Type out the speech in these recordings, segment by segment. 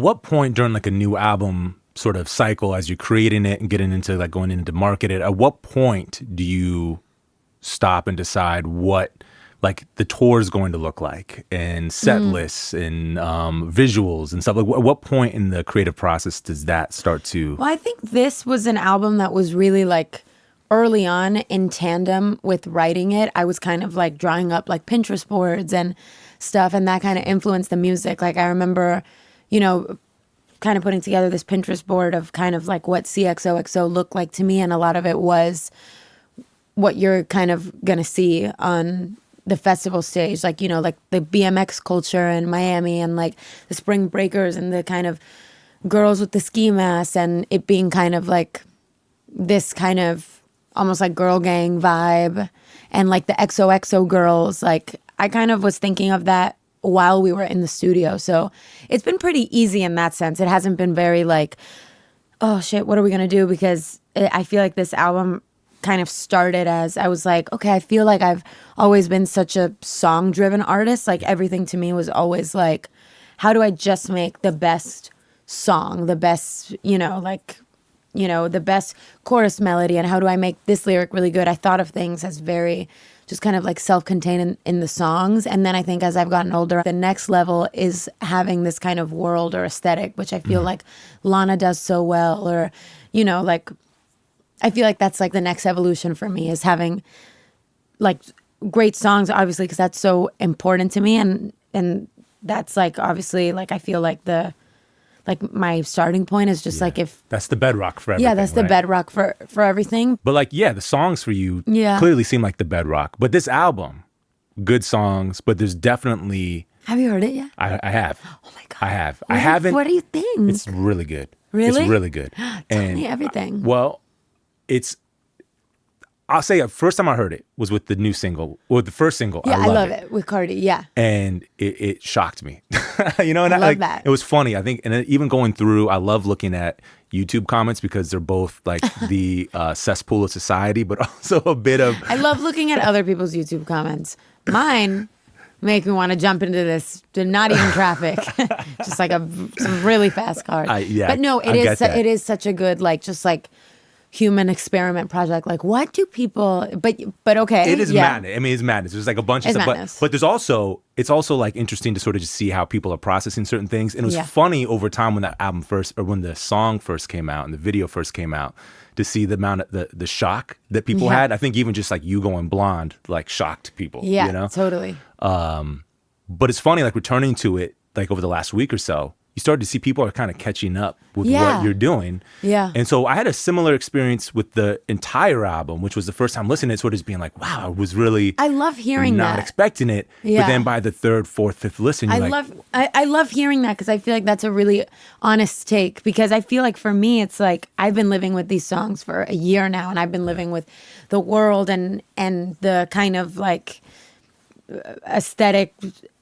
What point during like a new album sort of cycle, as you're creating it and getting into like going into market it, at what point do you stop and decide what like the tour is going to look like and set lists and visuals and stuff? Like at what point in the creative process does that start to? Well, I think this was an album that was really like early on in tandem with writing it. I was kind of like drawing up like Pinterest boards and stuff, and that kind of influenced the music. Like I remember, you know, kind of putting together this Pinterest board of kind of like what XOXO looked like to me, and a lot of it was what you're kind of gonna see on the festival stage, like, you know, like the BMX culture in Miami and like the spring breakers and the kind of girls with the ski masks, and it being kind of like this kind of almost like girl gang vibe, and like the XOXO girls. Like I kind of was thinking of that while we were in the studio. So it's been pretty easy in that sense. It hasn't been very like, oh shit, what are we gonna do? Because I feel like this album kind of started as I was like, okay, I feel like I've always been such a song-driven artist. Like everything to me was always like, how do I just make the best song, the best, you know, like, you know, the best chorus melody, and how do I make this lyric really good? I thought of things as very just kind of like self-contained in the songs. And then I think as I've gotten older, the next level is having this kind of world or aesthetic, which I feel like Lana does so well, or, you know, like, I feel like that's like the next evolution for me, is having like great songs, obviously, because that's so important to me. And that's like, obviously, like, I feel like my starting point is just like, if that's the bedrock for everything. Yeah, that's the bedrock for everything. But like, yeah, the songs for you clearly seem like the bedrock. But this album, good songs, but there's definitely... Have you heard it yet? I have. Oh my God. I have. I haven't. What do you think? It's really good. Really? It's really good. Tell me everything. Well, I'll say first time I heard it was with the new single, or the first single. Yeah, I love it with Cardi. Yeah. And it shocked me. You know, and I love that. It was funny. I think, and even going through, I love looking at YouTube comments because they're both like the cesspool of society, but also a bit of... I love looking at other people's YouTube comments. Mine make me want to jump into this, not even traffic, just like some really fast cars. But no, it is such a good, like, just like human experiment project. Like, what do people? But okay, it is madness. I mean, it's madness. There's like a bunch of stuff, but there's also, it's also like interesting to sort of just see how people are processing certain things. And it was funny over time when that album first, or when the song first came out and the video first came out, to see the amount of the shock that people had. I think even just like you going blonde, like, shocked people. Yeah, you know? Totally. But it's funny, like, returning to it, like over the last week or so, you started to see people are kind of catching up with what you're doing. Yeah. And so I had a similar experience with the entire album, which was the first time listening to it, sort of just being like, wow, I was really... I love hearing that. Not expecting it. Yeah. But then by the third, fourth, fifth listen, you're I love hearing that, because I feel like that's a really honest take. Because I feel like for me, it's like I've been living with these songs for a year now, and I've been living with the world and the kind of like aesthetic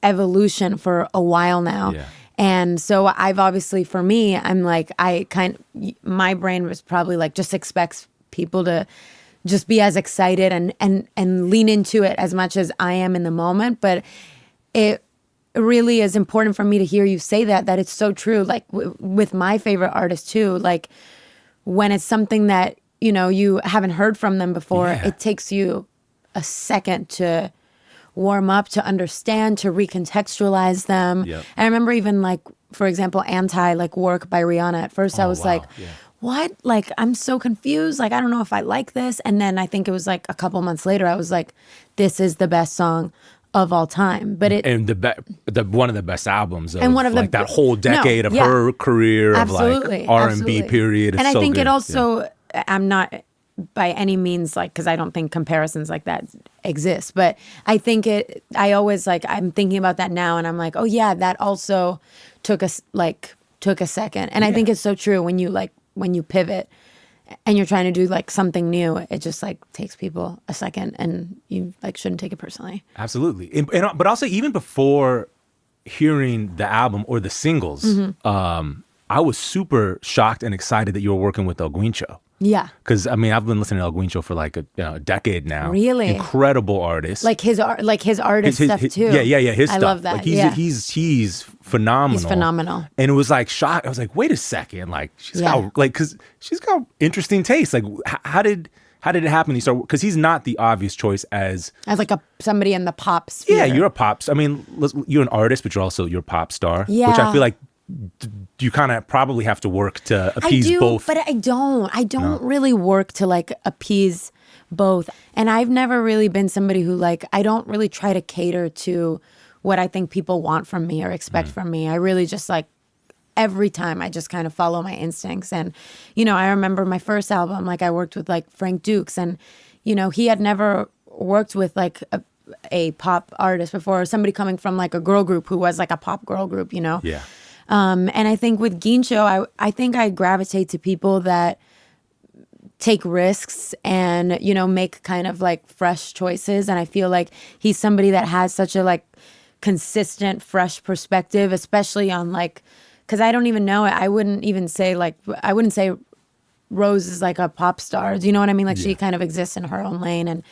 evolution for a while now. Yeah. And so I've obviously, for me, I'm like, my brain was probably like, just expects people to just be as excited and lean into it as much as I am in the moment. But it really is important for me to hear you say that it's so true. Like with my favorite artists too, like when it's something that, you know, you haven't heard from them before, it takes you a second to warm up, to understand, to recontextualize them. Yep. And I remember even like, for example, Anti, like Work by Rihanna. At first I was like, what? Like, I'm so confused. Like, I don't know if I like this. And then I think it was like a couple months later, I was like, this is the best song of all time. But and one of the best albums of, and one of like that whole decade of her career, absolutely, of like R&B period. And I think good. It also, I'm not by any means like, because I don't think comparisons like that exist, but I think I always like, I'm thinking about that now and I'm like, oh yeah, that also took a second. And I think it's so true when you pivot and you're trying to do like something new, it just like takes people a second, and you like shouldn't take it personally. Absolutely. But also even before hearing the album or the singles, I was super shocked and excited that you were working with El Guincho. Yeah. Because I mean, I've been listening to El Guincho for like a decade now. Really? Incredible artist. Like his artist stuff too. Yeah. His I stuff. love that. Like he's phenomenal. He's phenomenal. And it was like shock. I was like, wait a second. Like she's got like, because she's got interesting taste. Like how did it happen? Because he's not the obvious choice as like somebody in the pop sphere. Yeah, you're a pop. I mean, you're an artist, but you're also a pop star. Yeah. Which I feel like you kind of probably have to work to appease both. But I don't really work to like appease both. And I've never really been somebody who like, I don't really try to cater to what I think people want from me or expect from me. I really just like, every time I just kind of follow my instincts. And, I remember my first album, like I worked with like Frank Dukes, and, he had never worked with like a pop artist before, or somebody coming from like a girl group who was like a pop girl group, Yeah. And I think with Guincho, I think I gravitate to people that take risks and, make kind of like fresh choices. And I feel like he's somebody that has such a like consistent, fresh perspective, especially on like, because I don't even know it. I wouldn't say Rose is like a pop star. Do you know what I mean? Like she kind of exists in her own lane. And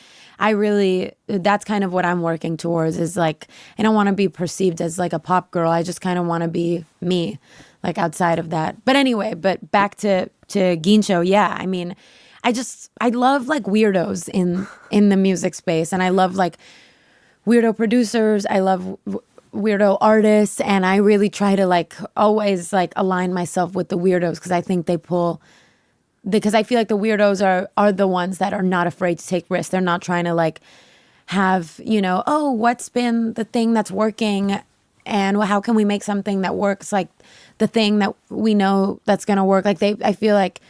that's kind of what I'm working towards, is like, I don't want to be perceived as like a pop girl. I just kind of want to be me, like outside of that. But anyway, back to Guincho. Yeah. I mean, I love like weirdos in the music space. And I love like weirdo producers. I love weirdo artists. And I really try to like always like align myself with the weirdos, because I think because I feel like the weirdos are the ones that are not afraid to take risks. They're not trying to like have, what's been the thing that's working and how can we make something that works like the thing that we know that's going to work. Like I feel like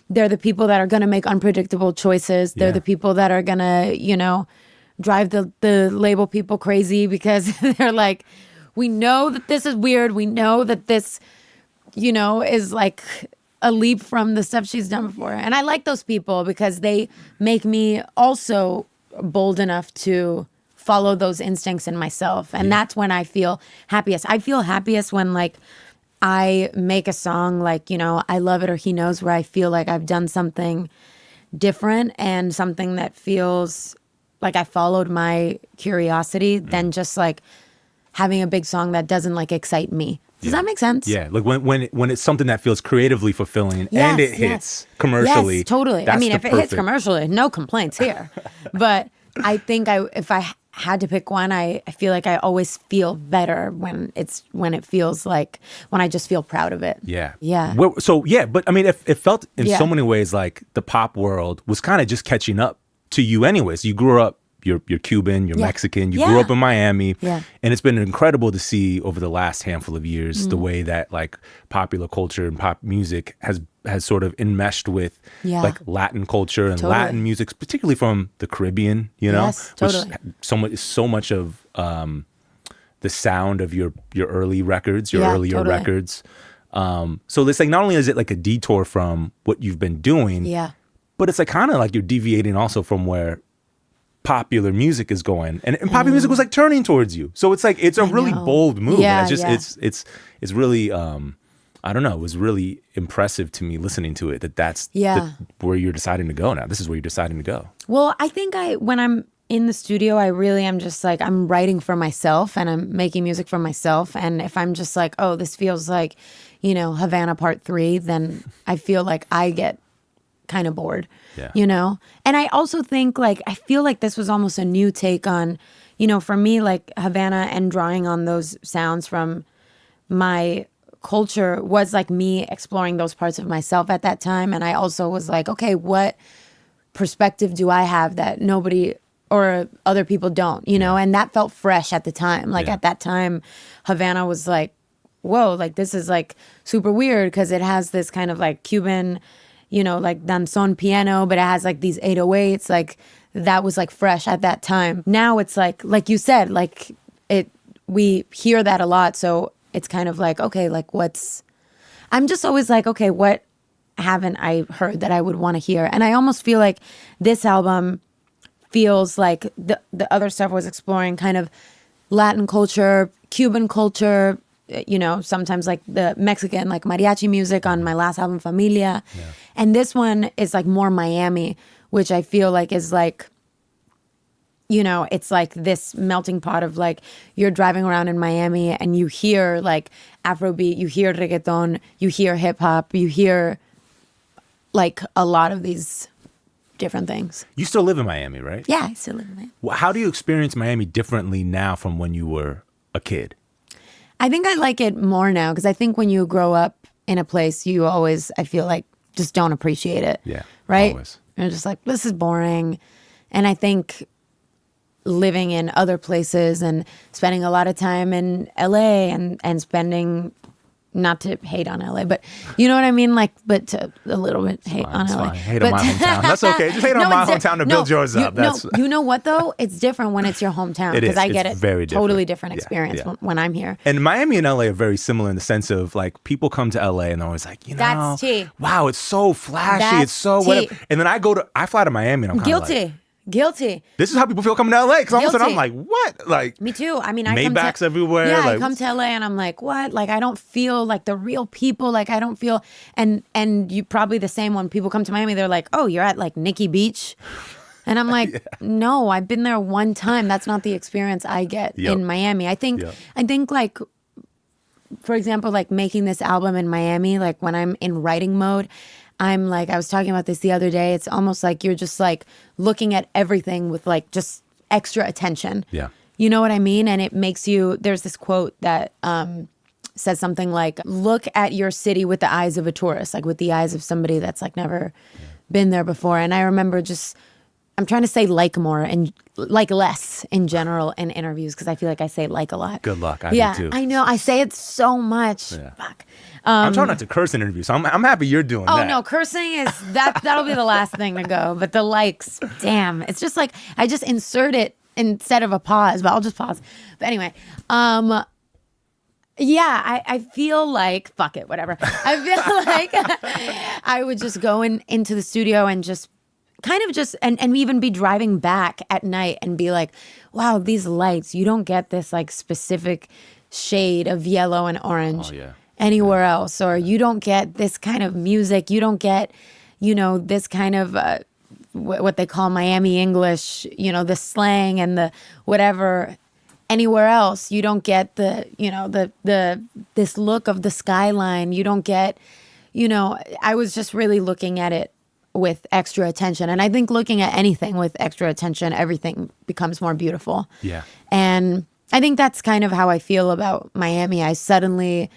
they're the people that are going to make unpredictable choices. They're the people that are going to, drive the label people crazy, because they're like, we know that this is weird. We know that this, is like a leap from the stuff she's done before. And I like those people because they make me also bold enough to follow those instincts in myself. And that's when I feel happiest. I feel happiest when like I make a song like, I Love It or He Knows, where I feel like I've done something different and something that feels like I followed my curiosity than just like having a big song that doesn't like excite me. Does that make sense? Yeah, like when it's something that feels creatively fulfilling and it hits commercially. Yes, totally. I mean, if it hits commercially, no complaints here. But I think if I had to pick one, I feel like I always feel better when it feels like when I just feel proud of it. Yeah. Yeah. But I mean, it felt in so many ways like the pop world was kind of just catching up to you anyways. You grew up, you're Cuban, you're Mexican, you grew up in Miami. Yeah. And it's been incredible to see over the last handful of years the way that like popular culture and pop music has sort of enmeshed with like Latin culture and Latin music, particularly from the Caribbean, Yes, totally. Which so much of the sound of your early records, your earlier records. So it's like, not only is it like a detour from what you've been doing, but it's like kind of like you're deviating also from where popular music is going, and popular music was like turning towards you. So it's like it's a really bold move. Yeah, and it's really I don't know. It was really impressive to me listening to it. That's where you're deciding to go now. This is where you're deciding to go. Well, I think when I'm in the studio, I really am just like, I'm writing for myself and I'm making music for myself. And if I'm just like, oh, this feels like, Havana Part 3, then I feel like I get kind of bored, And I also think like, I feel like this was almost a new take on, for me, like Havana and drawing on those sounds from my culture was like me exploring those parts of myself at that time. And I also was like, okay, what perspective do I have that nobody or other people don't, And that felt fresh at the time. Like at that time, Havana was like, whoa, like this is like super weird because it has this kind of like Cuban, like danzón piano, but it has like these 808s. Like that was like fresh at that time. Now it's like you said, like we hear that a lot. So it's kind of like, okay, like I'm just always like, okay, what haven't I heard that I would want to hear? And I almost feel like this album feels like the other stuff was exploring kind of Latin culture, Cuban culture, sometimes like the Mexican, like mariachi music on my last album, Familia. Yeah. And this one is like more Miami, which I feel like is like, it's like this melting pot of like, you're driving around in Miami and you hear like Afrobeat, you hear reggaeton, you hear hip hop, you hear like a lot of these different things. You still live in Miami, right? Yeah, I still live in Miami. Well, how do you experience Miami differently now from when you were a kid? I think I like it more now because I think when you grow up in a place, you always, I feel like, just don't appreciate it. Yeah. Right? Always. You're just like, this is boring. And I think living in other places and spending a lot of time in LA and spending, not to hate on LA, but you know what I mean? Like, but to a little bit hate on LA. Fine. Hate on my hometown. That's okay. Just hate on my hometown to build yours up. You know what though? It's different when it's your hometown because I get it. Very totally different experience when I'm here. And Miami and LA are very similar in the sense of like people come to LA and they're always like, that's tea. Wow, it's so flashy. It's so whatever. And then I fly to Miami and I'm kind of like, Guilty. This is how people feel coming to LA. Because all of a sudden I'm like, what? Like, me too. I mean, Maybachs everywhere. Yeah, like, I come to LA and I'm like, what? Like, I don't feel like the real people. Like, I don't feel. And you probably the same when people come to Miami. They're like, oh, you're at like Nikki Beach. And I'm like, no, I've been there one time. That's not the experience I get in Miami. I think like, for example, like making this album in Miami, like when I'm in writing mode, I'm like, I was talking about this the other day. It's almost like you're just like looking at everything with like just extra attention. Yeah. You know what I mean? And it makes you, there's this quote that says something like, look at your city with the eyes of a tourist, like with the eyes of somebody that's like never been there before. And I remember I'm trying to say like more and like less in general in interviews because I feel like I say like a lot. Good luck. I do too. I know. I say it so much. Yeah. Fuck. I'm trying not to curse in interviews, so I'm happy you're doing that. Oh no, cursing is that'll be the last thing to go. But the likes, damn, it's just like I just insert it instead of a pause, but I'll just pause. But anyway, I feel like fuck it, whatever. I feel like I would just go into the studio and just kind of just and even be driving back at night and be like, wow, these lights, you don't get this like specific shade of yellow and orange anywhere else, or you don't get this kind of music, you don't get, this kind of what they call Miami English, the slang and the whatever anywhere else. You don't get the this look of the skyline. You don't get, I was just really looking at it with extra attention. And I think looking at anything with extra attention, everything becomes more beautiful. Yeah. And I think that's kind of how I feel about Miami. I suddenly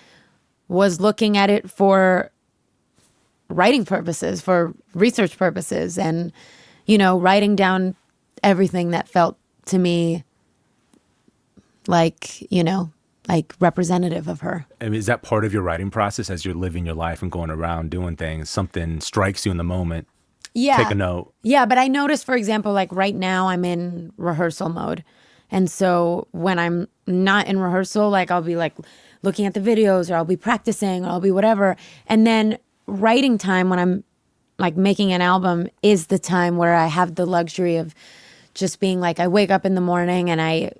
was looking at it for writing purposes, for research purposes, and, writing down everything that felt to me like, like representative of her. I mean, is that part of your writing process as you're living your life and going around doing things? Something strikes you in the moment. Yeah. Take a note. Yeah, but I noticed, for example, like right now I'm in rehearsal mode. And so when I'm not in rehearsal, like I'll be like looking at the videos or I'll be practicing or I'll be whatever. And then writing time when I'm like making an album is the time where I have the luxury of just being like, I wake up in the morning and I,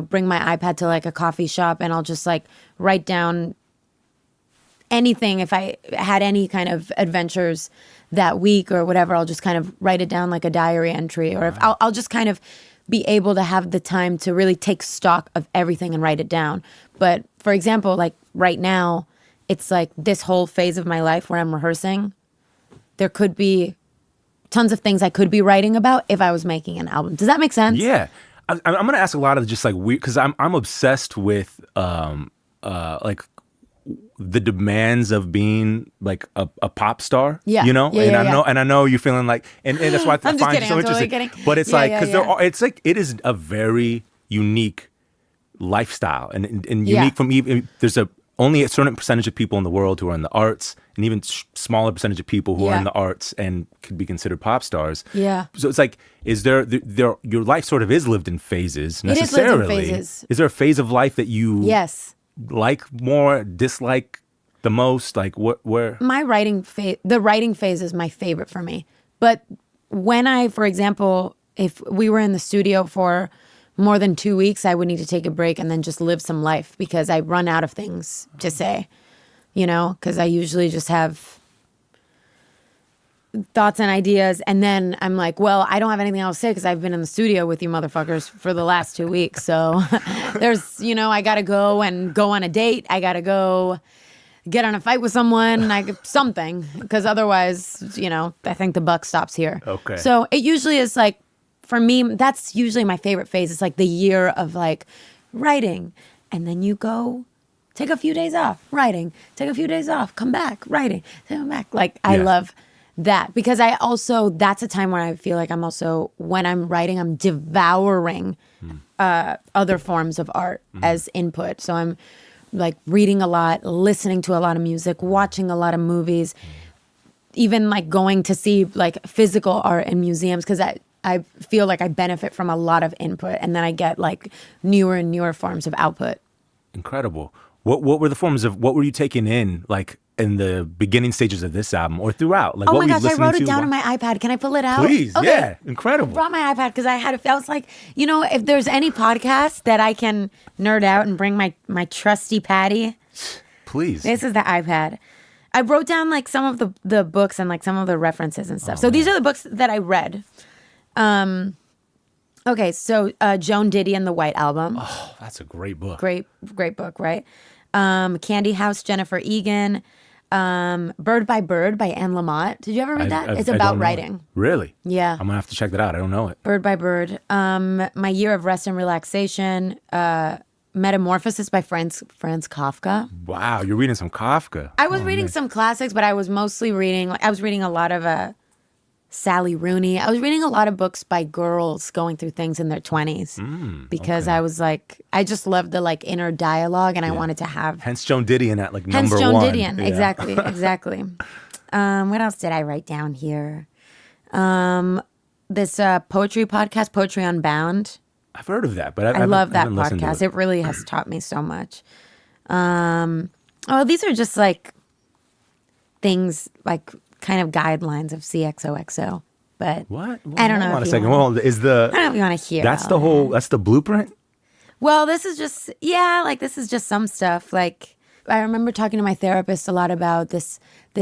bring my iPad to like a coffee shop and I'll just like write down anything. If I had any kind of adventures that week or whatever, I'll just kind of write it down like a diary entry, or if I'll just kind of be able to have the time to really take stock of everything and write it down. But for example, like right now, it's like this whole phase of my life where I'm rehearsing. There could be tons of things I could be writing about if I was making an album. Does that make sense? Yeah. I'm going to ask a lot of just like weird, because I'm obsessed with like the demands of being like a pop star. Yeah. And I know you're feeling like, and that's why I find you so interesting. Kidding. But it's it's like it is a very unique lifestyle and unique from even there's only a certain percentage of people in the world who are in the arts, and even smaller percentage of people who are in the arts and could be considered pop stars. Yeah. So it's like, is there your life sort of is lived in phases necessarily? It is lived in phases. Is there a phase of life that you like more, dislike the most? Like where? My writing phase, the writing phase is my favorite for me. But when for example, if we were in the studio for more than 2 weeks, I would need to take a break and then just live some life because I run out of things to say, because I usually just have thoughts and ideas. And then I'm like, well, I don't have anything else to say because I've been in the studio with you motherfuckers for the last 2 weeks. So there's, I got to go and go on a date. I got to go get in a fight with someone, something, because otherwise, I think the buck stops here. Okay. So it usually is like, for me, that's usually my favorite phase. It's like the year of like writing. And then you go take a few days off, writing, take a few days off, come back, writing, come back. Like, I love that because that's a time where I feel like I'm also, when I'm writing, I'm devouring other forms of art as input. So I'm like reading a lot, listening to a lot of music, watching a lot of movies, even like going to see like physical art in museums because I feel like I benefit from a lot of input and then I get like newer and newer forms of output. Incredible. What were the forms of, what were you taking in like in the beginning stages of this album or throughout? Like, oh what my were you gosh, I wrote it down to? on my iPad. Can I pull it out? Please, okay. Yeah, incredible. I brought my iPad because I was like, if there's any podcast that I can nerd out and bring my trusty Patty, please. This is the iPad. I wrote down like some of the books and like some of the references and stuff. These are the books that I read. Okay, so Joan Didion and the White Album. Oh, that's a great book. Great book, right? Candy House, Jennifer Egan. Bird by Bird by Anne Lamott. Did you ever read that? It's about writing. Really? Yeah. I'm going to have to check that out. I don't know it. Bird by Bird. My Year of Rest and Relaxation. Metamorphosis by Franz Kafka. Wow, you're reading some Kafka. I was reading some classics, but I was mostly reading, I was reading a lot of Sally Rooney. I was reading a lot of books by girls going through things in their 20s because I was like, I just loved the like inner dialogue and I wanted to have. Hence Joan Didion at like number Hence Joan one. Didion, yeah. Exactly. What else did I write down here? This poetry podcast, Poetry Unbound. I've heard of that, but I love that podcast. It really has taught me so much. These are just like things like kind of guidelines of XOXO. But what? I don't know. Hold on a second. Well, I don't know if you want to hear. That's that's the blueprint? Well, this is just this is just some stuff. Like I remember talking to my therapist a lot about this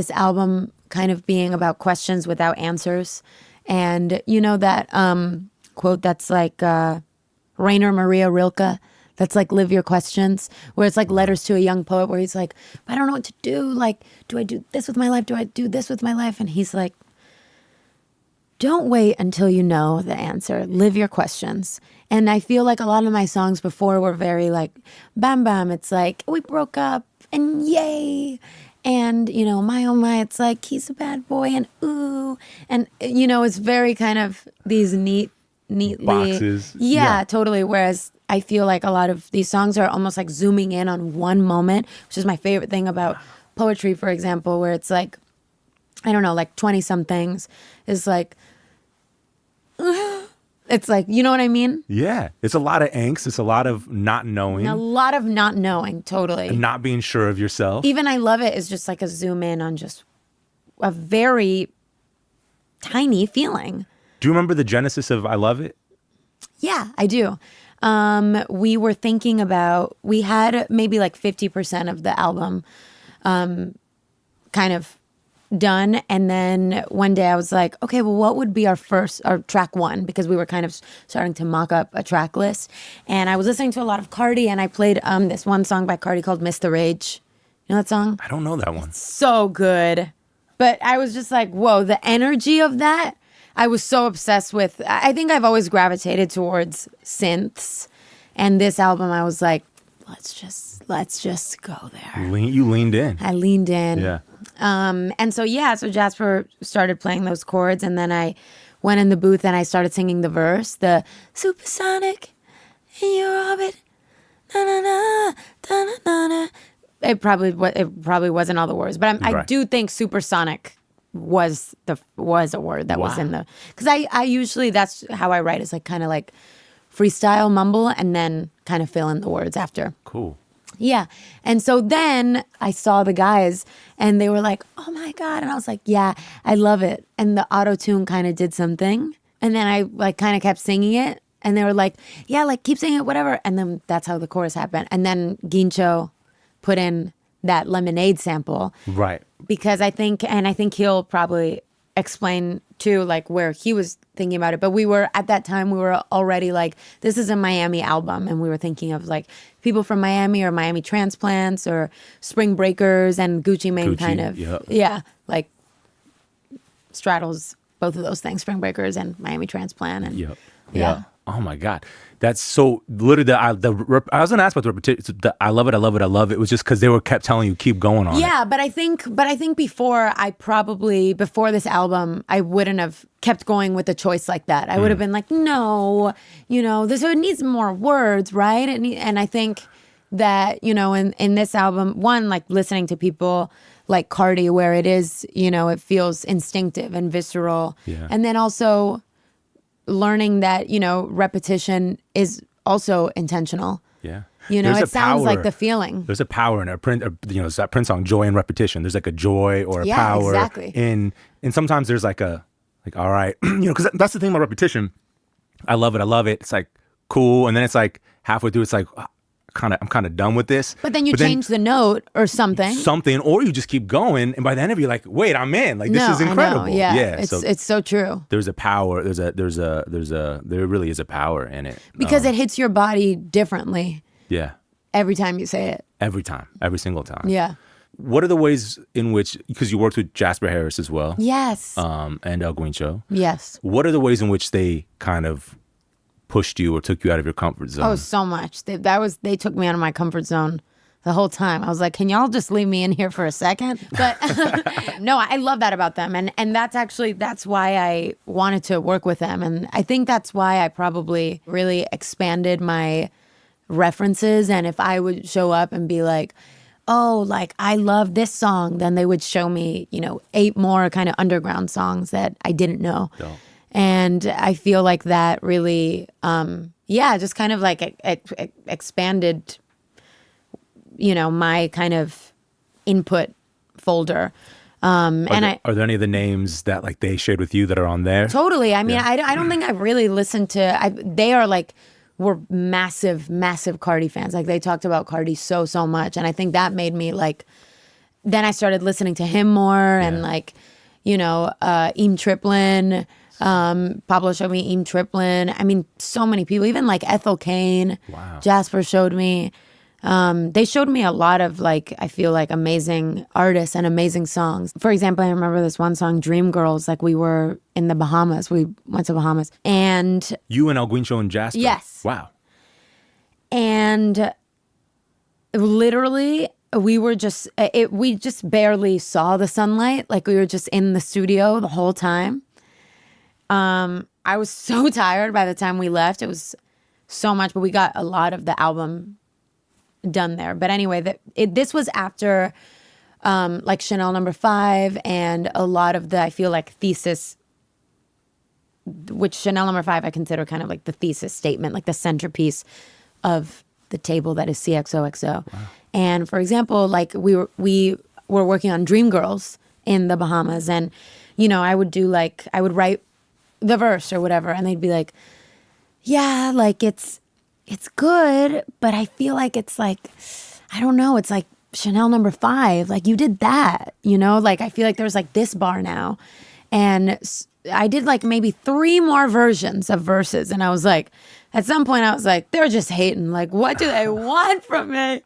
album kind of being about questions without answers. And that quote that's like Rainer Maria Rilke, that's like Live Your Questions, where it's like letters to a young poet where he's like, I don't know what to do. Like, do I do this with my life? Do I do this with my life? And he's like, don't wait until you know the answer. Live your questions. And I feel like a lot of my songs before were very like, bam, bam. It's like, we broke up and yay. And, my oh my, it's like, he's a bad boy and ooh. And, it's very kind of these neatly. Boxes. Yeah, totally. Whereas I feel like a lot of these songs are almost like zooming in on one moment, which is my favorite thing about poetry, for example, where it's like, I don't know, like 20 somethings is like, it's like, you know what I mean? Yeah. It's a lot of angst. It's a lot of not knowing. A lot of not knowing, totally. And not being sure of yourself. Even I Love It is just like a zoom in on just a very tiny feeling. Do you remember the genesis of I Love It? Yeah, I do. We were thinking about, we had maybe like 50% of the album kind of done. And then one day I was like, okay, well, what would be our track one? Because we were kind of starting to mock up a track list. And I was listening to a lot of Cardi and I played this one song by Cardi called Miss the Rage. You know that song? I don't know that one. So good. But I was just like, whoa, the energy of that. I was so obsessed with, I think I've always gravitated towards synths. And this album, I was like, let's just go there. You leaned in. I leaned in. Yeah. And so Jasper started playing those chords. And then I went in the booth and I started singing the verse, the supersonic in your orbit. Na, na, na, da, na, na, na. It probably wasn't all the words, but I do think supersonic was a word that was in the, because I usually, that's how I write, is like kind of like freestyle mumble and then kind of fill in the words after. Cool. Yeah. And so then I saw the guys and they were like, oh my God. And I was like, yeah, I love it. And the auto-tune kind of did something. And then I like kind of kept singing it. And they were like, yeah, like keep saying it, whatever. And then that's how the chorus happened. And then Gincho put in that Lemonade sample. Right. Because I think he'll probably explain too, like where he was thinking about it. But at that time, we were already like, this is a Miami album. And we were thinking of like people from Miami or Miami transplants or Spring Breakers, and Gucci Mane kind of. Yep. Yeah. Like straddles both of those things, Spring Breakers and Miami transplant. And Yep. yeah. Oh my God. That's so literally I was gonna ask about the repetition. I love it. It was just because they kept telling you keep going on. Yeah, but I think before this album, I wouldn't have kept going with a choice like that. I would have been like, no, it needs more words, right? And I think that, in this album, one, like listening to people like Cardi, where it is, it feels instinctive and visceral. Yeah. And then also learning that, repetition is also intentional. Yeah. It sounds like the feeling. There's a power in it's that Prince song, Joy and Repetition. There's like a joy or a power. Exactly. And sometimes there's all right, because that's the thing about repetition. I love it. It's like cool. And then it's like halfway through, it's like, I'm kind of done with this. But then you change the note or something. Or you just keep going, and by the end of it, you're like, wait, I'm in. Like, this is incredible. I know. Yeah. It's so true. There's a power. There really is a power in it. Because it hits your body differently. Yeah. Every time you say it. Every time. Every single time. Yeah. What are the ways in which, because you worked with Jasper Harris as well. Yes. And El Guincho. Yes. What are the ways in which they kind of pushed you or took you out of your comfort zone? Oh, so much. They took me out of my comfort zone the whole time. I was like, can y'all just leave me in here for a second? But no, I love that about them. And that's why I wanted to work with them. And I think that's why I probably really expanded my references. And if I would show up and be like, oh, like I love this song, then they would show me, 8 more kind of underground songs that I didn't know. Dope. And I feel like that really, just kind of like expanded, my kind of input folder. Are there any of the names that like they shared with you that are on there? Totally. I mean, I don't think I've really listened to. They are like were massive, massive Cardi fans. Like they talked about Cardi so much, and I think that made me like. Then I started listening to him more, and like, Eam Triplin. Pablo showed me Eam Triplin. I mean, so many people, even like Ethel Cain. Wow. Jasper showed me. They showed me a lot of like, I feel like amazing artists and amazing songs. For example, I remember this one song, Dream Girls, like we were in the Bahamas. We went to Bahamas. And you and El Guincho and Jasper? Yes. Wow. And literally we just barely saw the sunlight. Like we were just in the studio the whole time. I was so tired by the time we left. It was so much, but we got a lot of the album done there. But anyway, this was after like Chanel No. 5 and a lot of the, I feel like, thesis, which Chanel No. 5 I consider kind of like the thesis statement, like the centerpiece of the table that is XOXO. Wow. And for example, like we were working on Dream Girls in the Bahamas, and I would write the verse or whatever, and they'd be like, yeah, like it's good, but I feel like it's like, I don't know, it's like Chanel No. 5, like you did that, like I feel like there's like this bar now. And I did like maybe 3 more versions of verses, and I was like, at some point I was like, they're just hating, like what do they want from me?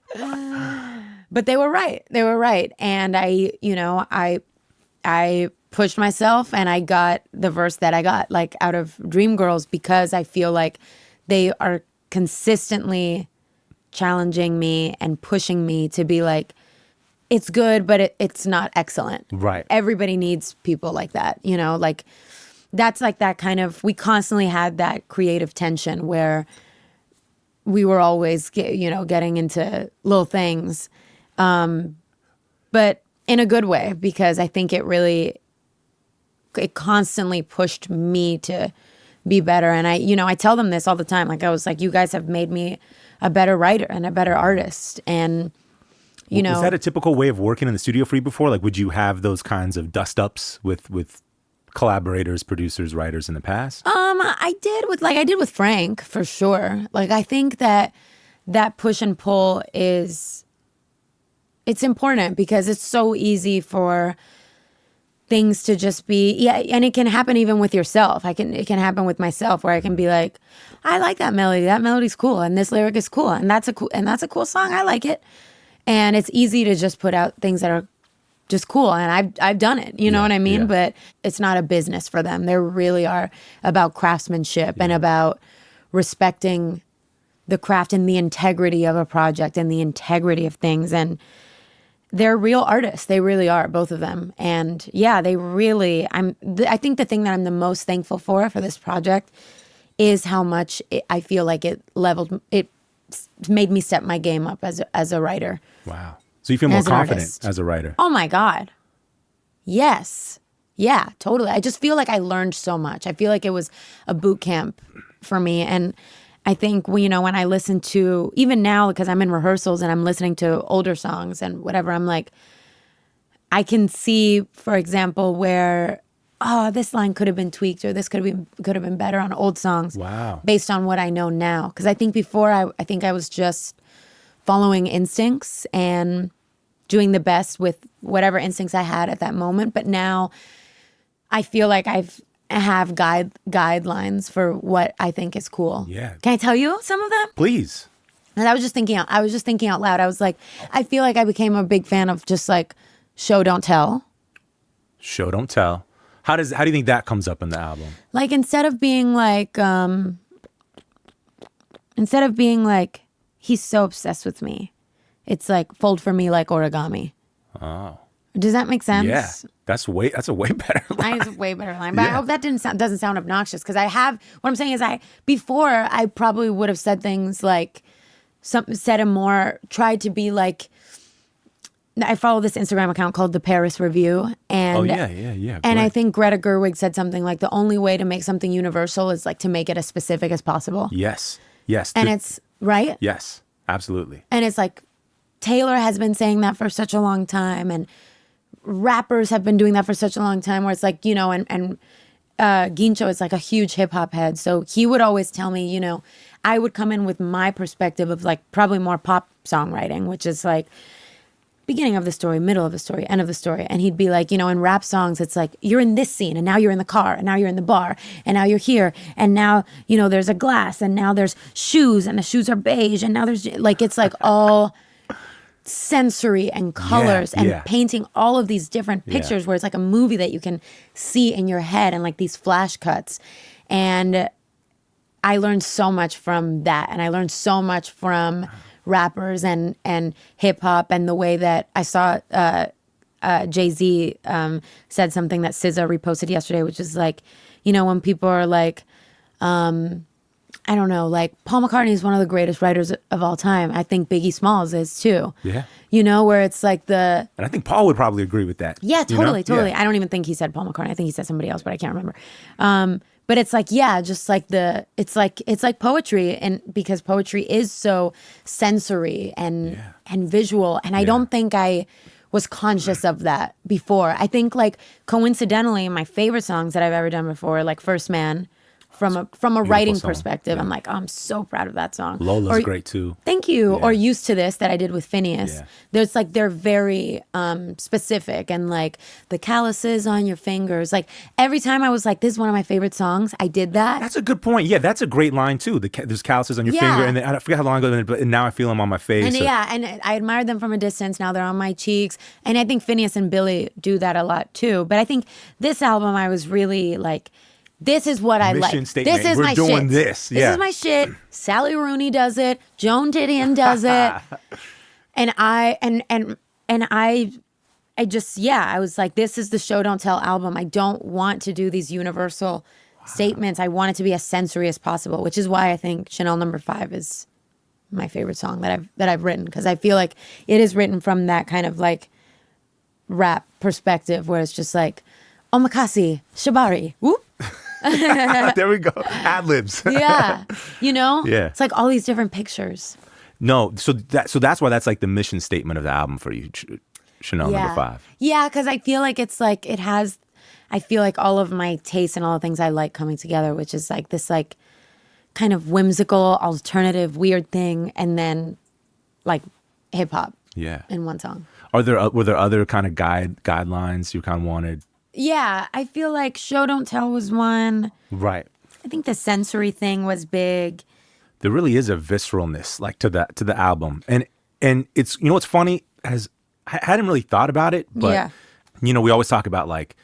But they were right, and I pushed myself, and I got the verse that I got like out of Dream Girls, because I feel like they are consistently challenging me and pushing me to be like, it's good, but it's not excellent. Right. Everybody needs people like that, like that's like that kind of, we constantly had that creative tension where we were always, getting into little things, but in a good way, because I think it constantly pushed me to be better. And I tell them this all the time. Like I was like, you guys have made me a better writer and a better artist. And, Was that a typical way of working in the studio for you before? Like, would you have those kinds of dust ups with collaborators, producers, writers in the past? I did with Frank for sure. Like I think that push and pull it's important because it's so easy for things to just be, and it can happen even with yourself. It can happen with myself where I can be like, I like that melody. That melody's cool, and this lyric is cool, and that's a cool song. I like it, and it's easy to just put out things that are just cool, and I've done it. You know what I mean? Yeah. But it's not a business for them. They really are about craftsmanship and about respecting the craft and the integrity of a project and the integrity of things. And they're real artists. They really are, both of them. And yeah, they really, I think the thing that I'm the most thankful for this project is how much I feel like it made me step my game up as a writer. Wow. So you feel more confident as a writer? Oh my God. Yes. Yeah, totally. I just feel like I learned so much. I feel like it was a boot camp for me. And I think, when I listen to, even now, because I'm in rehearsals and I'm listening to older songs and whatever, I'm like, I can see, for example, where, this line could have been tweaked or this could have been better on old songs. Wow. Based on what I know now. Because I think before, I think I was just following instincts and doing the best with whatever instincts I had at that moment. But now I feel like I have guidelines for what I think is cool. Yeah. Can I tell you some of them? Please. And I was just thinking out loud. I was like, I feel like I became a big fan of just like show, don't tell. Show, don't tell. How do you think that comes up in the album? Like instead of being like, he's so obsessed with me, it's like fold for me like origami. Oh. Does that make sense? Yeah. That's a way better line. That is a way better line. But I hope that doesn't sound obnoxious because what I'm saying is before I probably would have said things like tried to be like, I follow this Instagram account called The Paris Review. And, And I think Greta Gerwig said something like the only way to make something universal is like to make it as specific as possible. Yes. And it's right? Yes, absolutely. And it's like Taylor has been saying that for such a long time, and rappers have been doing that for such a long time, where it's like, and Gincho is like a huge hip hop head. So he would always tell me, I would come in with my perspective of like probably more pop songwriting, which is like beginning of the story, middle of the story, end of the story. And he'd be like, in rap songs, it's like, you're in this scene and now you're in the car and now you're in the bar and now you're here and now, there's a glass and now there's shoes and the shoes are beige and now there's like, it's like all sensory and colors and painting all of these different pictures where it's like a movie that you can see in your head and like these flash cuts. And I learned so much from that. And I learned so much from rappers and hip hop, and the way that I saw Jay-Z said something that SZA reposted yesterday, which is like, when people are like, I don't know, like Paul McCartney is one of the greatest writers of all time. I think Biggie Smalls is too. Yeah. Where it's like and I think Paul would probably agree with that. Yeah, totally. Yeah. I don't even think he said Paul McCartney. I think he said somebody else, but I can't remember. But it's like, just like it's like poetry, and because poetry is so sensory and visual. And I don't think I was conscious of that before. I think like coincidentally, my favorite songs that I've ever done before, like First Man, from a writing perspective, I'm like, I'm so proud of that song. Lola's great too. Thank you. Or Used to This that I did with Phineas. Yeah. There's like, they're very specific, and like the calluses on your fingers. Like every time I was like, this is one of my favorite songs, I did that. That's a good point. Yeah, that's a great line too. There's calluses on your finger, and then, I forget how long ago, but now I feel them on my face. And and I admired them from a distance. Now they're on my cheeks. And I think Phineas and Billy do that a lot too. But I think this album, I was really like, this is what I like. Mission statement. This is We're my doing shit. this. This is my shit. Sally Rooney does it. Joan Didion does it. And I just, I was like, this is the show don't tell album. I don't want to do these universal statements. I want it to be as sensory as possible, which is why I think Chanel No. 5 is my favorite song that I've written, because I feel like it is written from that kind of like rap perspective where it's just like omakase, shibari, whoop. There we go. Ad-libs. Yeah. Yeah. It's like all these different pictures. No, so that's why that's like the mission statement of the album for you, Chanel No. 5. Yeah, because I feel like it's like it has I feel like all of my tastes and all the things I like coming together, which is like this like kind of whimsical, alternative, weird thing, and then like hip hop in one song. Were there other kind of guidelines you kind of wanted? Yeah, I feel like show don't tell was one. Right. I think the sensory thing was big. There really is a visceralness like to the album, and it's, you know what's funny, I hadn't really thought about it, but you know, we always talk about like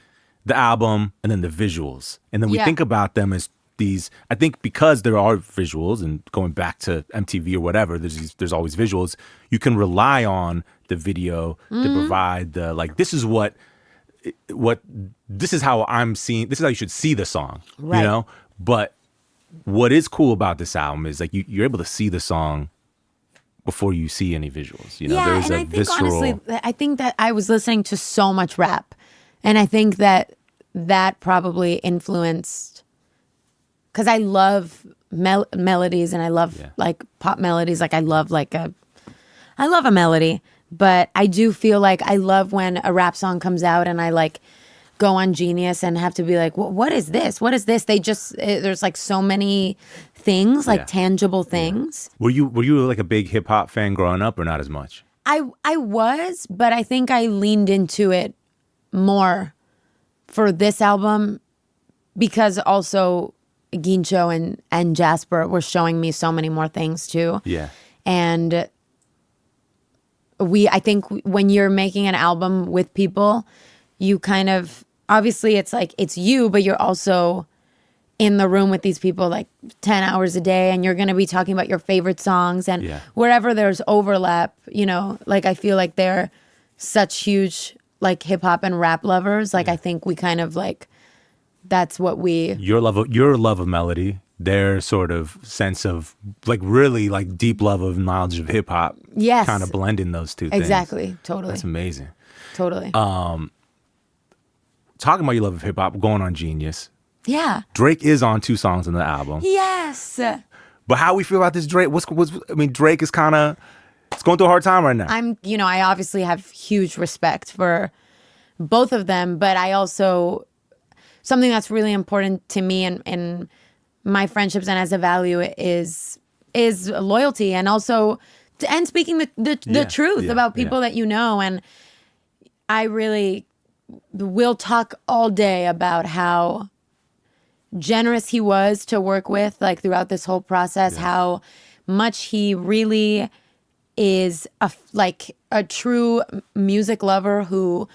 the album and then the visuals, and then we think about them as these. I think because there are visuals, and going back to MTV or whatever, there's always visuals. You can rely on the video to provide the like. This is what this is how I'm seeing. This is how you should see the song, you know. But what is cool about this album is like you're able to see the song before you see any visuals. You know, there's and I think visceral. Honestly, I think that I was listening to so much rap, and I think that probably influenced, because I love melodies and I love like pop melodies. Like I love a melody, but I do feel like I love when a rap song comes out and I like go on Genius and have to be like, what is this? What is this? There's like so many things, like tangible things. Were you like a big hip hop fan growing up, or not as much? I was, but I think I leaned into it more for this album because also Gincho and Jasper were showing me so many more things too. Yeah. And I think when you're making an album with people, you kind of, obviously it's like, it's you, but you're also in the room with these people like 10 hours a day, and you're going to be talking about your favorite songs, and wherever there's overlap, you know, like I feel like they're such huge like hip hop and rap lovers. Like I think we kind of like, that's what your love of melody, their sort of sense of like really like deep love of knowledge of hip hop. Yes. Kind of blending those two things. Exactly. Totally. That's amazing. Totally. Talking about your love of hip hop, going on Genius. Yeah. Drake is on 2 songs on the album. Yes. But how we feel about this Drake? I mean, Drake is kind of, it's going through a hard time right now. I obviously have huge respect for both of them, but I also, something that's really important to me and my friendships and as a value is loyalty, and also and speaking the truth about people that you know. And I really will talk all day about how generous he was to work with, like throughout this whole process, how much he really is a true music lover who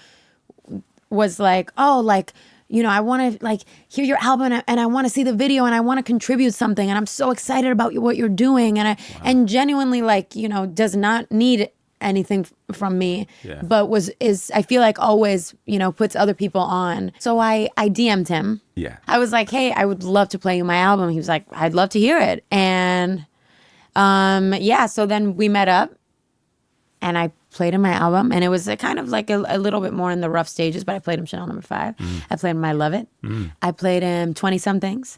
was like, oh, like, you know, I want to like hear your album and I want to see the video and I want to contribute something, and I'm so excited about what you're doing, and and genuinely like, you know, does not need anything from me, but is I feel like always, you know, puts other people on. So I DM'd him. Yeah. I was like, hey, I would love to play you my album. He was like, I'd love to hear it. And so then we met up and I played him my album, and it was kind of like a little bit more in the rough stages, but I played him Chanel No. 5. I played him I Love It. I played him 20 Somethings.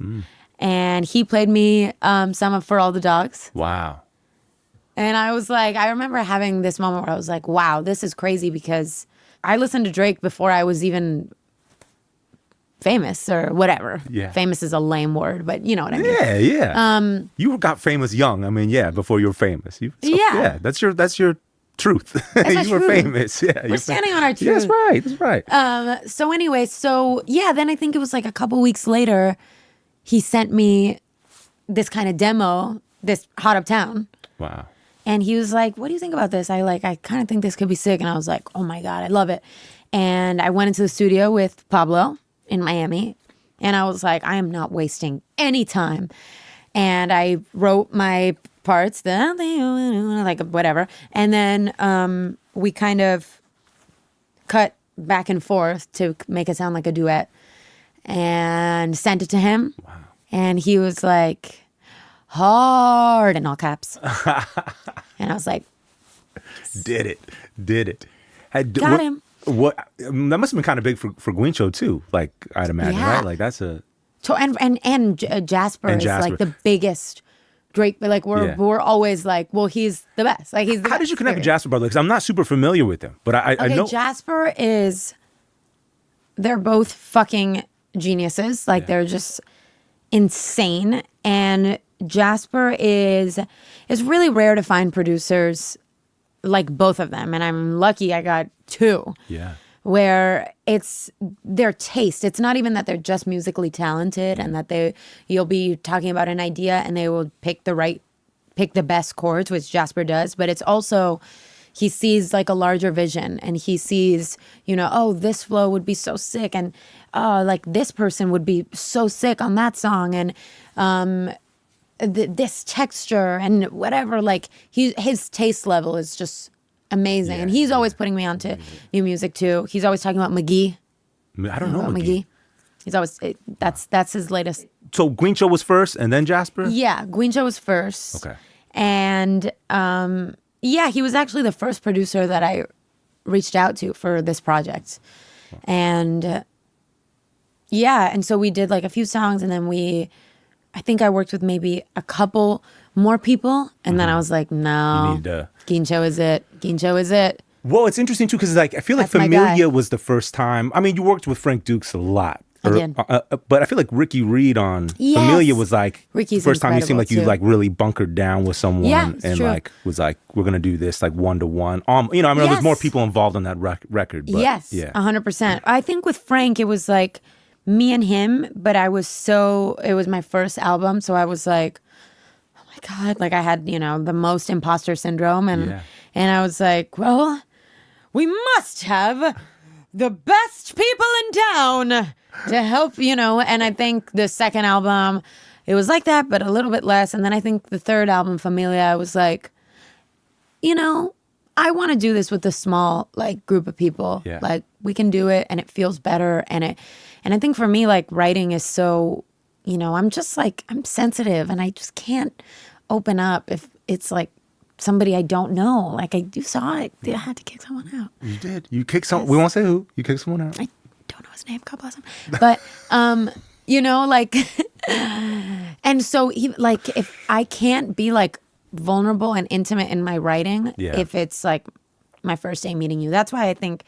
And he played me some of For All the Dogs. Wow. And I was like, I remember having this moment where I was like, wow, this is crazy, because I listened to Drake before I was even famous or whatever. Yeah. Famous is a lame word, but you know what I mean. Yeah, yeah. You got famous young. I mean, before you were famous. That's your truth. You were famous. Yeah. We're standing on our truth. Yeah, that's right. So anyway, then I think it was like a couple weeks later, he sent me this kind of demo, this Hot Uptown. Wow. And he was like, what do you think about this? I kind of think this could be sick. And I was like, oh my God, I love it. And I went into the studio with Pablo in Miami. And I was like, I am not wasting any time. And I wrote my parts, like whatever. And then we kind of cut back and forth to make it sound like a duet and sent it to him. Wow. And he was like, hard in all caps. And I was like, did it. Got him. What that must have been kind of big for Guincho too, like I'd imagine, right? Like that's a and Jasper is like the biggest Drake, but like we're always like, well, he's the best. Like he's the How did you connect with Jasper, brother? Because I'm not super familiar with him, but I know Jasper is they're both fucking geniuses. Like they're just insane. And Jasper is really rare to find producers like both of them. And I'm lucky I got two. Yeah. Where it's their taste. It's not even that they're just musically talented and that you'll be talking about an idea and they will pick the best chords, which Jasper does, but it's also he sees like a larger vision and he sees, oh, this flow would be so sick and like this person would be so sick on that song and this texture and whatever. Like his taste level is just amazing, and he's always putting me onto new music too. He's always talking about McGee. I don't know McGee. He's always that's his latest. So Green Show was first, and then Jasper. Yeah, Green Show was first. Okay. And he was actually the first producer that I reached out to for this project, and and so we did like a few songs, and then I think I worked with maybe a couple more people, and then I was like, no, Gincho is it. Gincho is it. Well, it's interesting too because like I feel like That's my guy. Familia was the first time. I mean, you worked with Frank Dukes a lot. I did. But I feel like Ricky Reed on Yes. Familia was like Ricky's the first time you seemed like you incredible, like really bunkered down with someone and true. like was like we're gonna do this like 1-to-1. I mean, there's more people involved on that record. But Yes, yeah, 100%. I think with Frank, it was like me and him, but it was my first album, so I was like, oh my God, like I had, the most imposter syndrome, and I was like, well, we must have the best people in town to help, and I think the second album, it was like that, but a little bit less, and then I think the third album, Familia, I was like, I want to do this with a small like group of people. Yeah. Like we can do it and it feels better. And I think for me, like writing is so, I'm just like, I'm sensitive and I just can't open up if it's like somebody I don't know. Like I saw it. I had to kick someone out. you did. You kicked someone. We won't say who. You kicked someone out. I don't know his name. God bless him. But, like, and so if I can't be like vulnerable and intimate in my writing, if it's like my first day meeting you, that's why I think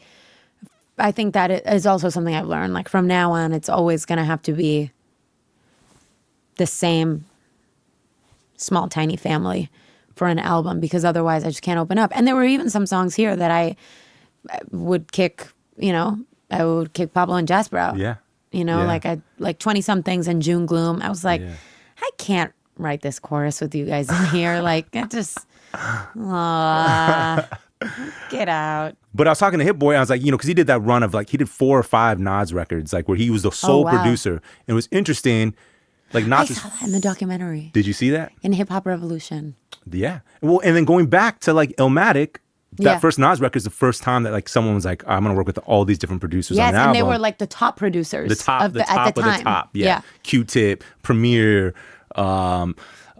that is also something I've learned. Like from now on, it's always going to have to be the same small, tiny family for an album, because otherwise I just can't open up. And there were even some songs here that I would kick, I would kick Pablo and Jasper out. Yeah. Like 20 somethings and June Gloom. I was like, I can't write this chorus with you guys in here. Like, it just, get out. But I was talking to Hit Boy, I was like, because he did that run of like, he did 4 or 5 Nas records, like where he was the sole producer. And it was interesting. Like I Nas. saw that in the documentary. Did you see that? In Hip Hop Revolution. Yeah. Well, and then going back to like Illmatic, that first Nas record is the first time that like someone was like, I'm going to work with all these different producers on an album. And they were like the top producers. The top at the of time. the top. Yeah. Q-Tip, Premier, who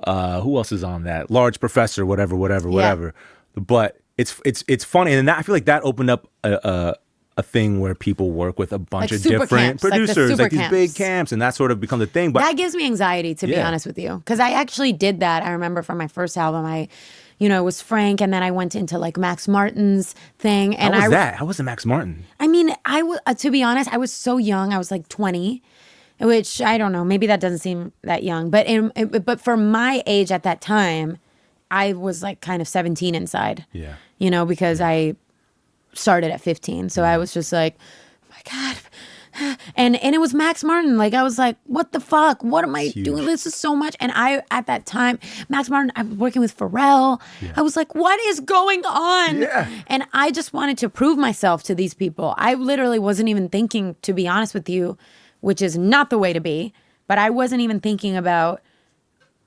else is on that? Large Professor, whatever. But it's funny, and I feel like that opened up a thing where people work with a bunch Like of super different camps, like the producers, super like these big camps. camps, and that sort of becomes a thing. But that gives me anxiety, to be honest with you, because I actually did that. I remember for my first album, it was Frank, and then I went into like Max Martin's thing. And how was that? How was it Max Martin? I mean, to be honest, I was so young. I was like 20, which I don't know. Maybe that doesn't seem that young, but but for my age at that time, I was like kind of 17 inside. Yeah. Because I started at 15, so I was just like, oh my God. And it was Max Martin. Like I was like, what the fuck? What am I doing? This is so much. And at that time, Max Martin, I was working with Pharrell. Yeah. I was like, what is going on? Yeah. And I just wanted to prove myself to these people. I literally wasn't even thinking, to be honest with you, which is not the way to be, but I wasn't even thinking about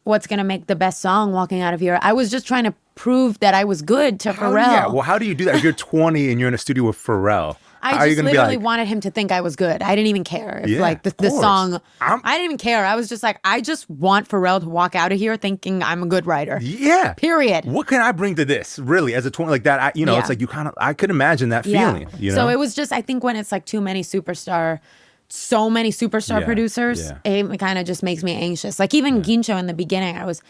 what's going to make the best song walking out of here. I was just trying to prove that I was good to Pharrell. Yeah. Well, how do you do that? If you're 20 and you're in a studio with Pharrell, I just literally wanted him to think I was good. I didn't even care if like the song. I didn't even care. I was just like, I just want Pharrell to walk out of here thinking I'm a good writer. Yeah. Period. What can I bring to this? Really, as a 20 like that, it's like I could imagine that feeling. So it was just, I think when it's like so many superstar producers, it kind of just makes me anxious. Like even Gincho in the beginning, I was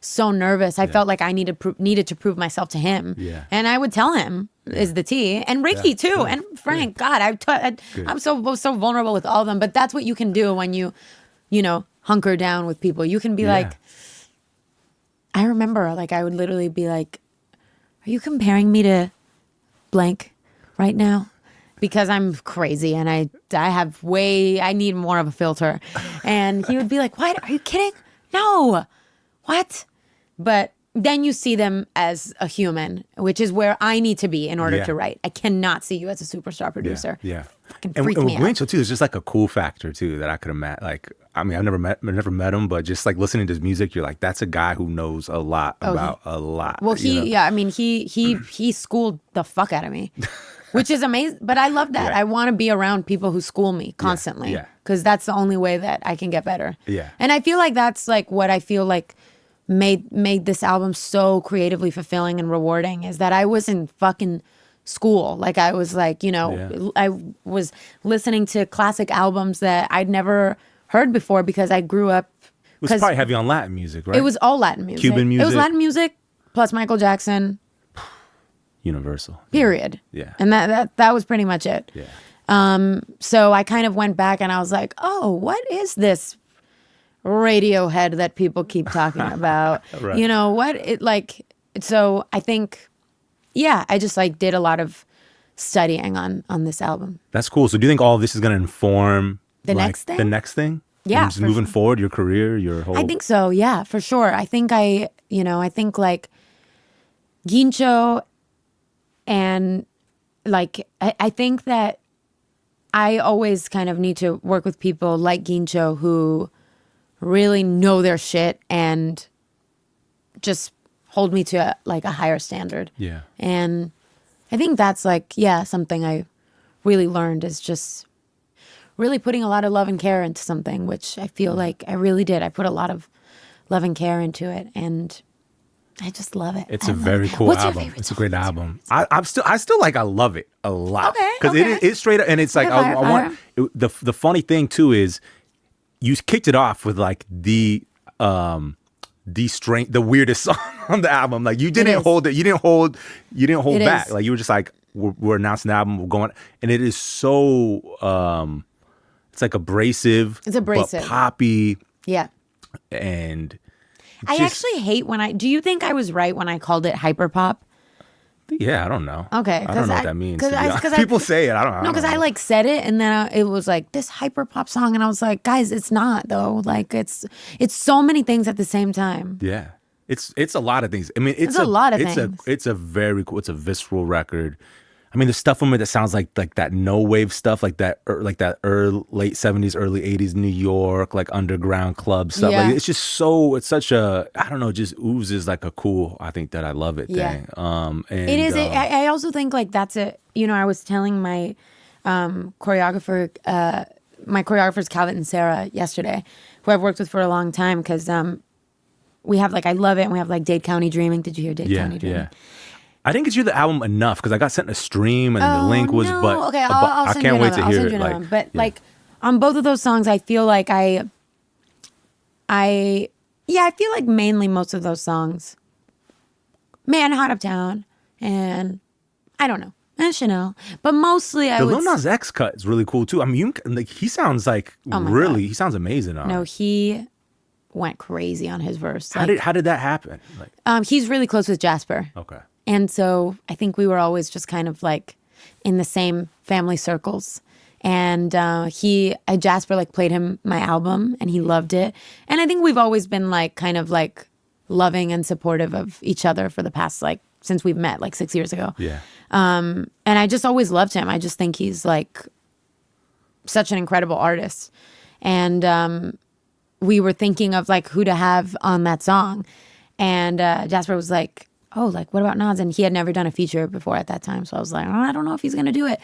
so nervous. I felt like I needed to prove myself to him. Yeah. And I would tell him is the T, and Ricky too, and Frank. God, I'm so vulnerable with all of them. But that's what you can do when you know, hunker down with people. You can be like, I remember, like, I would literally be like, are you comparing me to blank right now? Because I'm crazy and I need more of a filter. And he would be like, what? Are you kidding? No. What? But then you see them as a human, which is where I need to be in order to write. I cannot see you as a superstar producer. Yeah. Fucking And freak with me out. Winchell too, there's just like a cool factor too that I could imagine. Like, I mean, I've never met him, but just like listening to his music, you're like, that's a guy who knows a lot about a lot. Well, you know? I mean, he schooled the fuck out of me, which is amazing. But I love that. Yeah. I want to be around people who school me constantly. Yeah. Because that's the only way that I can get better. Yeah. And I feel like that's like what I feel like made this album so creatively fulfilling and rewarding is that I was in fucking school. Like I was like, you know, I was listening to classic albums that I'd never heard before because I grew up. It was probably heavy on Latin music, right? It was all Latin music. Cuban music. It was Latin music plus Michael Jackson. Universal. Period. Yeah. And that was pretty much it. Yeah. So I kind of went back and I was like, oh, what is this Radiohead that people keep talking about? Right. You know, so I think, I just like did a lot of studying on this album. That's cool. So do you think all of this is going to inform The like, next thing? The next thing? Yeah, And just moving forward, your career, your whole. I think so. Yeah, for sure. I think I think like Guincho and like, I think that I always kind of need to work with people like Guincho who really know their shit and just hold me to a higher standard. Yeah. And I think that's like, something I really learned is just really putting a lot of love and care into something, which I feel like I really did. I put a lot of love and care into it, and I just love it. It's a very cool What's your album. favorite It's a song? great album. I still like, I love it a lot. Okay, Because okay. it's straight up, and it's like, Okay, I want, the funny thing too is you kicked it off with like the weirdest song on the album. Like you didn't hold it. You didn't hold back. Like you were just like, we're announcing the album, we're going, and it is so, it's like abrasive. It's abrasive. But poppy. Yeah. And I actually hate do you think I was right when I called it hyperpop? Yeah, I don't know. Okay. I don't know what that means. Because People say it. I don't know. No, because I like said it and then it was like this hyper pop song and I was like, guys, it's not though. Like it's so many things at the same time. Yeah. It's a lot of things. I mean, it's a lot of things. It's a very cool, it's a visceral record. I mean, there's stuff from it that sounds like that no wave stuff, like that late 70s, early 80s New York, like underground club stuff. Yeah. Like it's just so, it's such a, I don't know, just oozes like a cool, I think that I love it thing. And, it is. I also think like that's I was telling my choreographer, my choreographers Calvin and Sarah yesterday, who I've worked with for a long time, because we have like, I love it, and we have like Dade County Dreaming. Did you hear Dade County Dreaming? Yeah. I didn't get you the album enough because I got sent a stream and the link was, no. but okay, I'll I send can't you wait another. to I'll hear send it. you another Like, one. But like on both of those songs, I feel like I feel like mainly most of those songs, Man, Hot Uptown, and I don't know, and Chanel, but mostly I the would. Lil Nas X cut is really cool too. I mean, he sounds like he sounds amazing on No, it. he went crazy on his verse. How did that happen? Like, he's really close with Jasper. okay. And so I think we were always just kind of like in the same family circles. And Jasper like played him my album and he loved it. And I think we've always been like kind of like loving and supportive of each other for the past like since we've met like 6 years ago. Yeah. And I just always loved him. I just think he's like such an incredible artist. And we were thinking of like who to have on that song. And Jasper was like, oh, like, what about Nas? And he had never done a feature before at that time. So I was like, oh, I don't know if he's going to do it.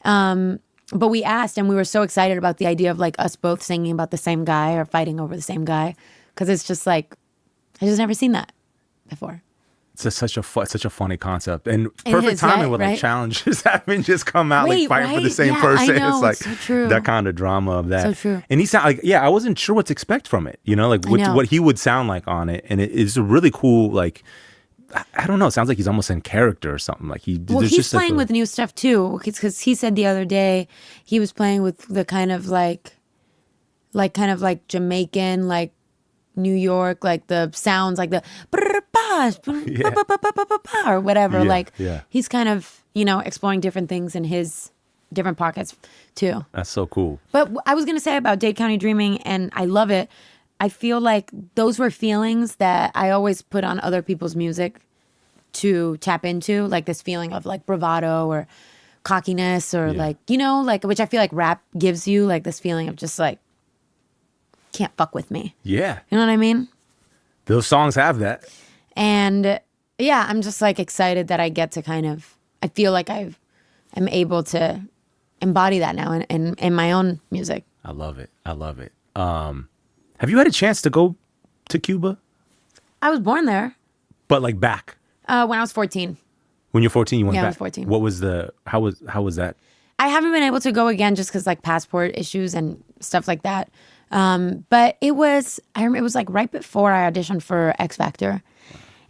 But we asked, and we were so excited about the idea of like us both singing about the same guy or fighting over the same guy. Because it's just like, I just never seen that before. such a funny concept and In perfect his timing head, with like right? challenges having just come out like Wait, fighting for the right? same Yeah, I person. know, It's like so true. that kind of drama of that. So true. And he sound like I wasn't sure what to expect from it. You know, like know. what he would sound like on it, and it is a really cool like. I don't know. It sounds like he's almost in character or something. Like Well, there's he's just like playing with new stuff too, because he said the other day he was playing with the kind of like Jamaican, like New York, like the sounds, like the or whatever. Yeah, like yeah. he's kind of exploring different things in his different pockets too. That's so cool. But I was gonna say about Dade County Dreaming, and I love it. I feel like those were feelings that I always put on other people's music to tap into, like this feeling of like bravado or cockiness or like, which I feel like rap gives you, like this feeling of just like, can't fuck with me. Yeah. You know what I mean? Those songs have that. And yeah, I'm just like excited that I get to I feel like I'm able to embody that now in my own music. I love it. Have you had a chance to go to Cuba? I was born there. But like back when I was 14. when you're 14, you went back. Yeah, I was 14. What was how was that? I haven't been able to go again just because like passport issues and stuff like that. But it was like right before I auditioned for X Factor.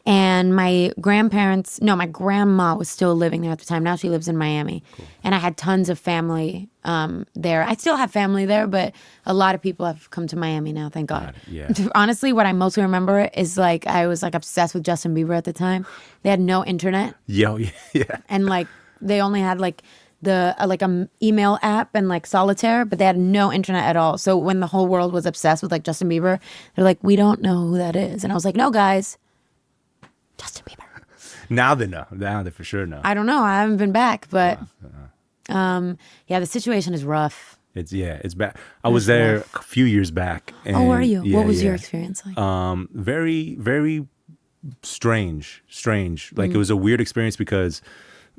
And my grandma was still living there at the time. Now she lives in Miami. Cool. And I had tons of family there. I still have family there, but a lot of people have come to Miami now, thank God. Yeah. Honestly, what I mostly remember is like I was like obsessed with Justin Bieber at the time. They had no internet. Yeah. And like they only had like a email app and like solitaire, but they had no internet at all. So when the whole world was obsessed with like Justin Bieber, they're like, we don't know who that is. And I was like, no, guys. Justin Bieber. Now they know. Now they for sure know. I don't know. I haven't been back, but yeah, the situation is rough. It's bad. I was there a few years back. And, were you? Yeah, what was your experience like? Very, very strange. Like it was a weird experience because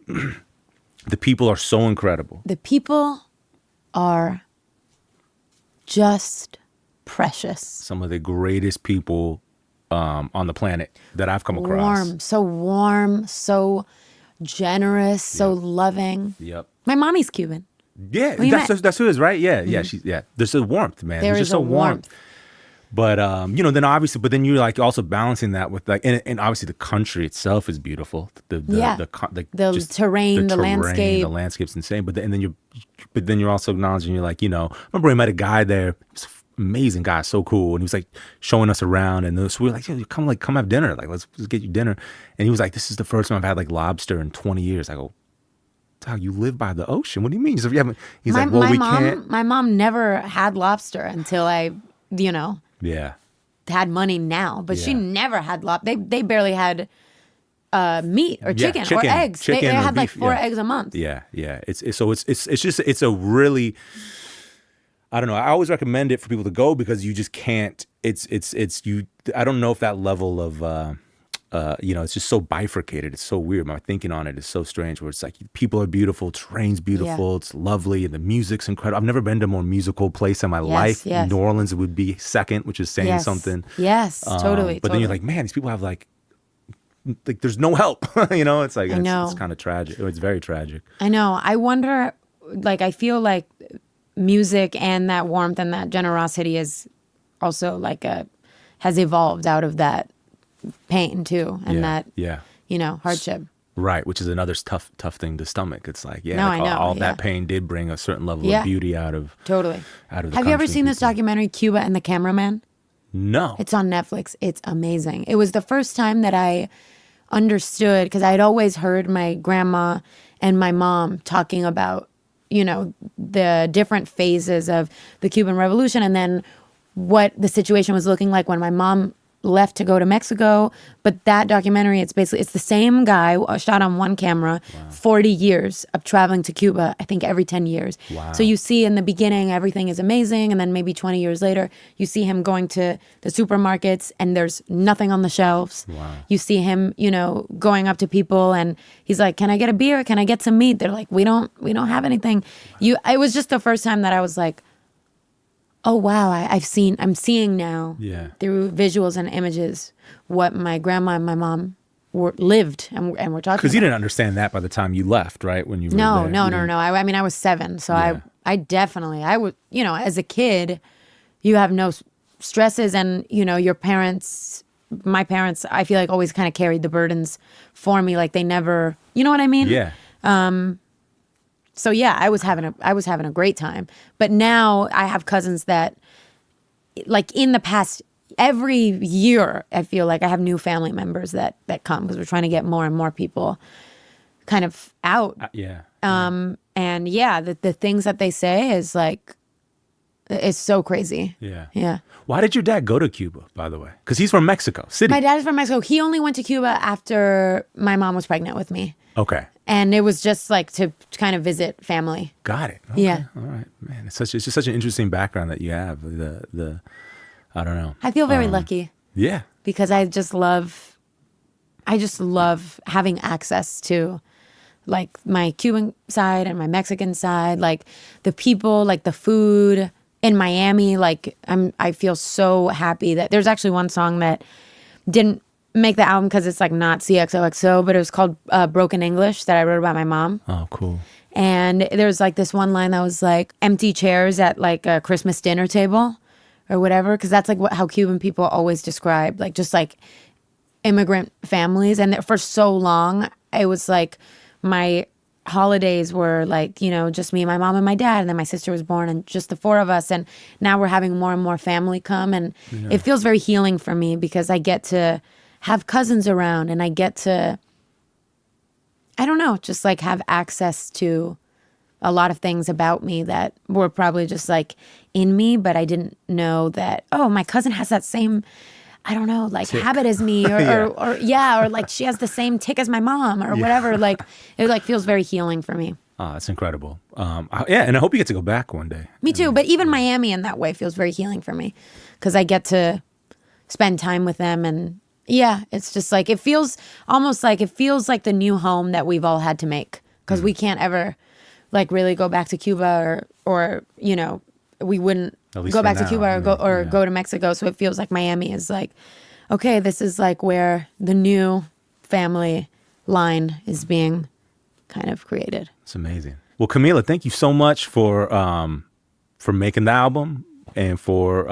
the people are so incredible. The people are just precious. Some of the greatest people on the planet that I've come across. Warm, so generous, so loving. Yep. My mommy's Cuban. Yeah, that's who it is, right? Yeah, yeah. There's a warmth, man. There's just a warmth. But then obviously, but then you're like also balancing that with like, and obviously the country itself is beautiful. The terrain, the landscape. The landscape's insane. But then you're also acknowledging, you're like, I remember I met a guy there. Amazing guy, so cool, and he was like showing us around, and so we were like, come have dinner, like let's get you dinner. And he was like, this is the first time I've had like lobster in 20 years. I go, dog, you live by the ocean, what do you mean? He's like, well, we can't. My mom never had lobster until I had money now, but she never had lobster. They barely had meat or chicken or eggs. They had like 4 eggs a month. Yeah it's a really, I don't know. I always recommend it for people to go because you just can't. I don't know if that level of, it's just so bifurcated. It's so weird. My thinking on it is so strange. Where it's like people are beautiful, terrain's beautiful, it's lovely, and the music's incredible. I've never been to a more musical place in my life. Yes. New Orleans would be second, which is saying something. Yes, totally. But then you're like, man, these people have like there's no help. It's like it's kind of tragic. It's very tragic. I know. I wonder. Like I feel like music and that warmth and that generosity is also like has evolved out of that pain too, and hardship. Right, which is another tough thing to stomach. It's like, I know, all that pain did bring a certain level of beauty out of totally. Out of the Have you ever country seen this people. documentary, Cuba and the Cameraman? No. It's on Netflix. It's amazing. It was the first time that I understood, because I had always heard my grandma and my mom talking about the different phases of the Cuban Revolution, and then what the situation was looking like when my mom left to go to Mexico. But that documentary, it's the same guy shot on one camera, 40 years of traveling to Cuba, I think every 10 years. Wow. So you see in the beginning, everything is amazing. And then maybe 20 years later, you see him going to the supermarkets and there's nothing on the shelves. Wow. You see him, going up to people and he's like, can I get a beer? Can I get some meat? They're like, we don't have anything. It was just the first time that I was like, oh wow, I'm seeing now through visuals and images what my grandma and my mom lived and we're talking Because you about. didn't understand that by the time you left, right? When you were No, there. no, You no, didn't- no. I mean, I was 7, so Yeah. I definitely, I would, you know, as a kid, you have no stresses, and you know, my parents, I feel like always kind of carried the burdens for me, like they never, you know what I mean? Yeah. So yeah, I was having a great time. But now I have cousins that, like in the past, every year I feel like I have new family members that come because we're trying to get more and more people kind of out. Yeah. And yeah, the things that they say is like, it's so crazy. Yeah. Yeah. Why did your dad go to Cuba, by the way? Because he's from Mexico City. My dad is from Mexico. He only went to Cuba after my mom was pregnant with me. Okay. And it was just like to kind of visit family. Got it. Okay. Yeah. All right, man. It's just such an interesting background that you have. The I don't know. I feel very lucky Yeah. because I just love having access to like my Cuban side and my Mexican side, like the people, like the food in Miami. Like I feel so happy that there's actually one song that didn't make the album because it's like not XOXO, but it was called Broken English that I wrote about my mom. Oh, cool. And there's like this one line that was like empty chairs at like a Christmas dinner table or whatever, because that's like how Cuban people always describe like just like immigrant families. And for so long, it was like my holidays were like, you know, just me, my mom, and my dad, and then my sister was born, and just the 4 of us. And now we're having more and more family come, and it feels very healing for me because I get to have cousins around, and I get to, I don't know, just like have access to a lot of things about me that were probably just like in me, but I didn't know that, oh, my cousin has that same, I don't know, like habit as me, or like she has the same tick as my mom or whatever. Like it like feels very healing for me. Oh, that's incredible. Yeah, and I hope you get to go back one day. Me too. But even Miami in that way feels very healing for me because I get to spend time with them. And yeah, it's just like, it feels like the new home that we've all had to make because we can't ever like really go back to Cuba or, you know, we wouldn't go back to Cuba or go to Mexico. So it feels like Miami is like, okay, this is like where the new family line is being kind of created. It's amazing. Well, Camila, thank you so much for making the album and for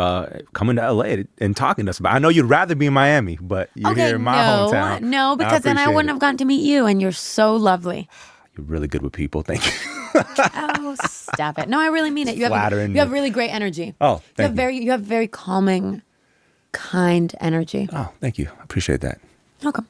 coming to LA and talking to us about it. I know you'd rather be in Miami, but you're here in my hometown. No, because then I wouldn't have gotten to meet you, and you're so lovely. You're really good with people. Thank you. Oh, stop it. No, I really mean it. You have really great energy. Oh, thank you. You have very calming, kind energy. Oh, thank you. I appreciate that. Welcome.